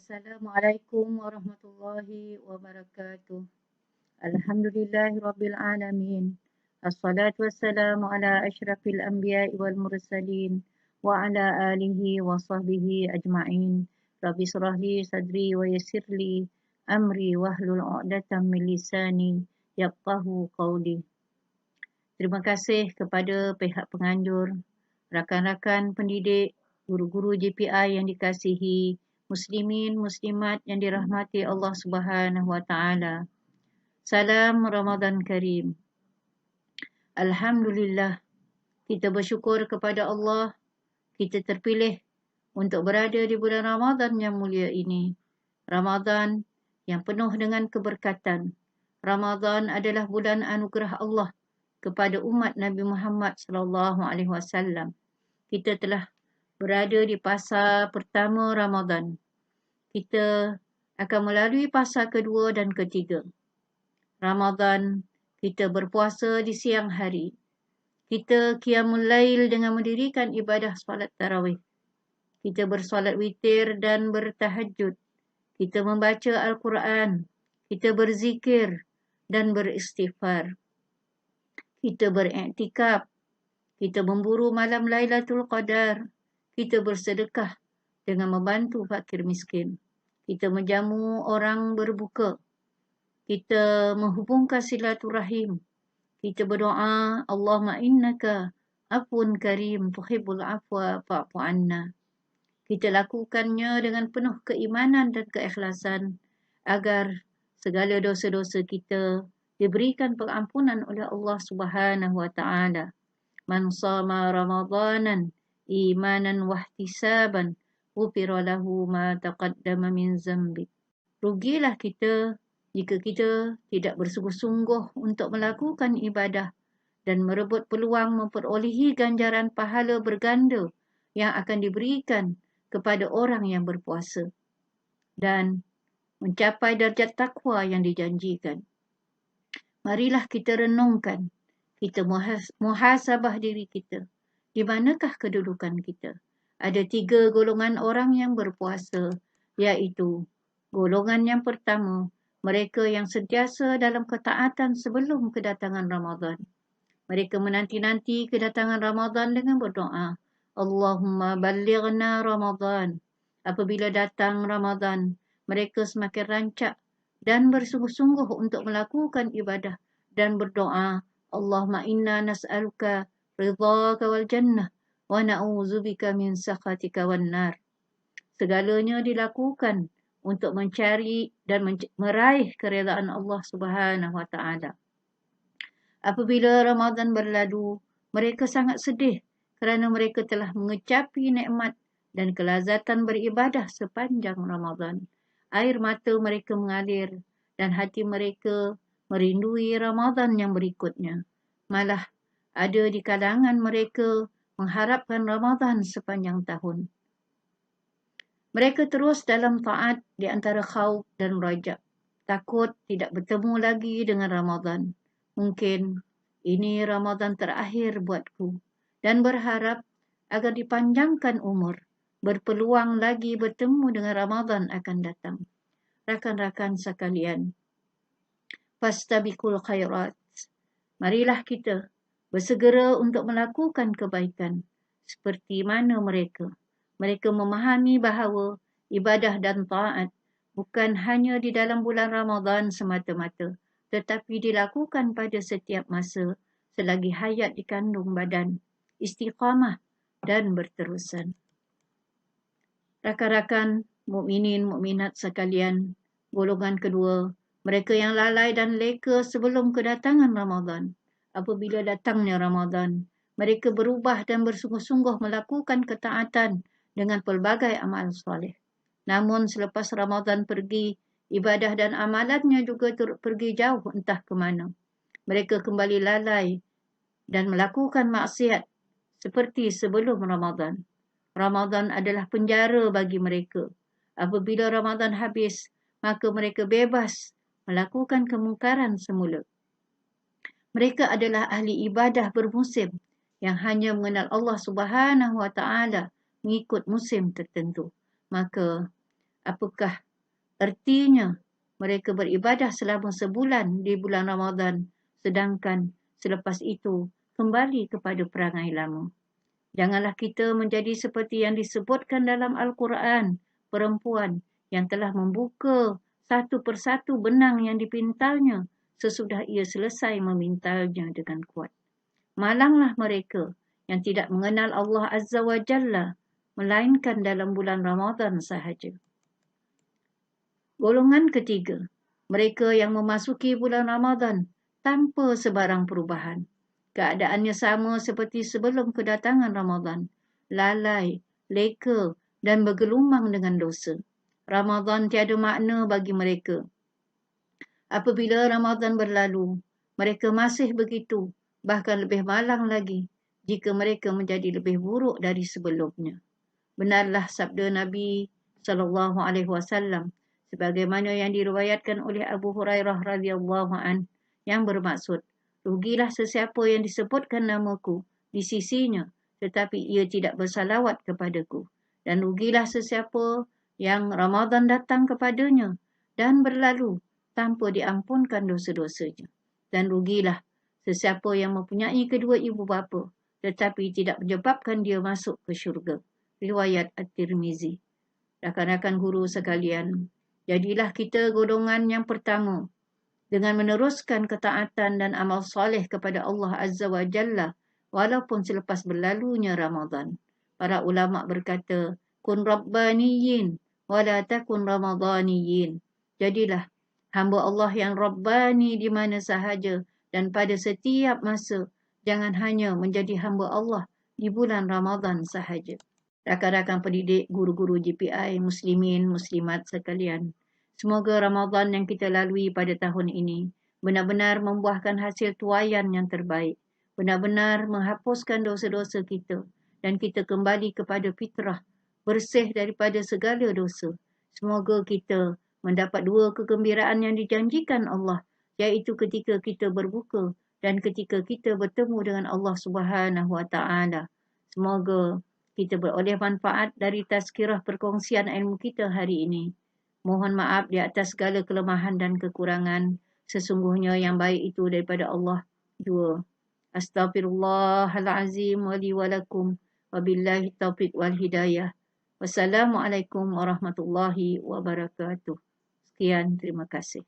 Assalamualaikum warahmatullahi wabarakatuh. Alhamdulillahirabbil alamin. Assalatu wassalamu ala asyrafil anbiya'i wal mursalin wa ala alihi wa sahbihi ajma'in. Rabbi shrah li sadri wa yassir li amri wahlul 'uqdatam min lisani yafqahu qawli. Terima kasih kepada pihak penganjur, rakan-rakan pendidik, guru-guru JPI yang dikasihi, muslimin, muslimat yang dirahmati Allah Subhanahu wa taala. Salam Ramadan Karim. Alhamdulillah, kita bersyukur kepada Allah, kita terpilih untuk berada di bulan Ramadan yang mulia ini. Ramadan yang penuh dengan keberkatan. Ramadan adalah bulan anugerah Allah kepada umat Nabi Muhammad sallallahu alaihi wasallam. Kita telah berada di fasa pertama Ramadan. Kita akan melalui fasa kedua dan ketiga. Ramadan, kita berpuasa di siang hari. Kita qiyamul lail dengan mendirikan ibadah solat tarawih. Kita bersolat witir dan bertahajud. Kita membaca Al-Quran. Kita berzikir dan beristighfar. Kita beriktikaf. Kita memburu malam Lailatul Qadar. Kita bersedekah dengan membantu fakir miskin. Kita menjamu orang berbuka. Kita menghubungkan silaturahim. Kita berdoa, Allahumma innaka afun karim tuhibbul afwa fa'fu anna. Kita lakukannya dengan penuh keimanan dan keikhlasan agar segala dosa-dosa kita diberikan pengampunan oleh Allah Subhanahu wa taala. Man shama ramadanan imanan wahtisaban ghufira lahu ma taqaddama min zambi. Rugilah kita jika kita tidak bersungguh-sungguh untuk melakukan ibadah dan merebut peluang memperolehi ganjaran pahala berganda yang akan diberikan kepada orang yang berpuasa dan mencapai darjat takwa yang dijanjikan. Marilah kita renungkan, kita muhasabah diri kita. Di manakah kedudukan kita? Ada 3 golongan orang yang berpuasa, iaitu golongan yang pertama, mereka yang sentiasa dalam ketaatan sebelum kedatangan Ramadan. Mereka menanti-nanti kedatangan Ramadan dengan berdoa, Allahumma ballighna Ramadan. Apabila datang Ramadan, mereka semakin rancak dan bersungguh-sungguh untuk melakukan ibadah dan berdoa, Allahumma inna nas'aluka ridhaka wal jannah wa na'udzubika min sakhatika wan nar. Segalanya dilakukan untuk mencari dan meraih keredaan Allah Subhanahu wa taala. Apabila Ramadan berlalu, mereka sangat sedih kerana mereka telah mengecapi nikmat dan kelazatan beribadah sepanjang Ramadan. Air mata mereka mengalir dan hati mereka merindui Ramadan yang berikutnya. Malah ada di kalangan mereka mengharapkan Ramadan sepanjang tahun. Mereka terus dalam taat di antara khauf dan rajab. Takut tidak bertemu lagi dengan Ramadan. Mungkin ini Ramadan terakhir buatku dan berharap agar dipanjangkan umur. Berpeluang lagi bertemu dengan Ramadan akan datang. Rakan-rakan sekalian, fastabiqul khairat. Marilah kita bersegera untuk melakukan kebaikan seperti mana mereka. Mereka memahami bahawa ibadah dan taat bukan hanya di dalam bulan Ramadan semata-mata, tetapi dilakukan pada setiap masa selagi hayat dikandung badan, istiqamah dan berterusan. Rakan-rakan mukminin mukminat sekalian, golongan kedua, mereka yang lalai dan leka sebelum kedatangan Ramadan. Apabila datangnya Ramadan, mereka berubah dan bersungguh-sungguh melakukan ketaatan dengan pelbagai amal soleh. Namun selepas Ramadan pergi, ibadah dan amalannya juga turut pergi jauh entah ke mana. Mereka kembali lalai dan melakukan maksiat seperti sebelum Ramadan. Ramadan adalah penjara bagi mereka. Apabila Ramadan habis, maka mereka bebas melakukan kemungkaran semula. Mereka adalah ahli ibadah bermusim yang hanya mengenal Allah Subhanahu wa taala mengikut musim tertentu. Maka Apakah artinya mereka beribadah selama sebulan di bulan Ramadan, sedangkan selepas itu kembali kepada perangai lama? Janganlah kita menjadi seperti yang disebutkan dalam Al-Quran, perempuan yang telah membuka satu persatu benang yang dipintalnya sesudah ia selesai memintalnya dengan kuat. Malanglah mereka yang tidak mengenal Allah Azza wa Jalla, melainkan dalam bulan Ramadan sahaja. Golongan ketiga, mereka yang memasuki bulan Ramadan tanpa sebarang perubahan. Keadaannya sama seperti sebelum kedatangan Ramadan, lalai, leka dan bergelumang dengan dosa. Ramadan tiada makna bagi mereka. Apabila Ramadan berlalu, mereka masih begitu, bahkan lebih malang lagi jika mereka menjadi lebih buruk dari sebelumnya. Benarlah sabda Nabi SAW sebagaimana yang diriwayatkan oleh Abu Hurairah radhiyallahu an, yang bermaksud, rugilah sesiapa yang disebutkan namaku di sisinya tetapi ia tidak bersalawat kepadaku, dan rugilah sesiapa yang Ramadan datang kepadanya dan berlalu tanpa diampunkan dosa-dosanya, dan rugilah sesiapa yang mempunyai kedua ibu bapa tetapi tidak menyebabkan dia masuk ke syurga. Riwayat At-Tirmizi. Rakan-rakan guru sekalian, jadilah kita golongan yang pertama dengan meneruskan ketaatan dan amal soleh kepada Allah Azza wa Jalla walaupun selepas berlalunya Ramadan. Para ulama berkata, kun rabbaniyin wala takun ramadaniyin. Jadilah hamba Allah yang rabbani di mana sahaja dan pada setiap masa. Jangan hanya menjadi hamba Allah di bulan Ramadan sahaja. Rakan-rakan pendidik, guru-guru GPI, muslimin, muslimat sekalian. Semoga Ramadan yang kita lalui pada tahun ini benar-benar membuahkan hasil tuaian yang terbaik. Benar-benar menghapuskan dosa-dosa kita dan kita kembali kepada fitrah, bersih daripada segala dosa. Semoga kita mendapat dua kegembiraan yang dijanjikan Allah, iaitu ketika kita berbuka dan ketika kita bertemu dengan Allah Subhanahu wa taala. Semoga kita beroleh manfaat dari tazkirah perkongsian ilmu kita hari ini. Mohon maaf di atas segala kelemahan dan kekurangan. Sesungguhnya yang baik itu daripada Allah jua. Astaghfirullahalazim wa li wa lakum. Wabillahi taufiq wal hidayah. Wassalamualaikum warahmatullahi wabarakatuh. Sekian, terima kasih.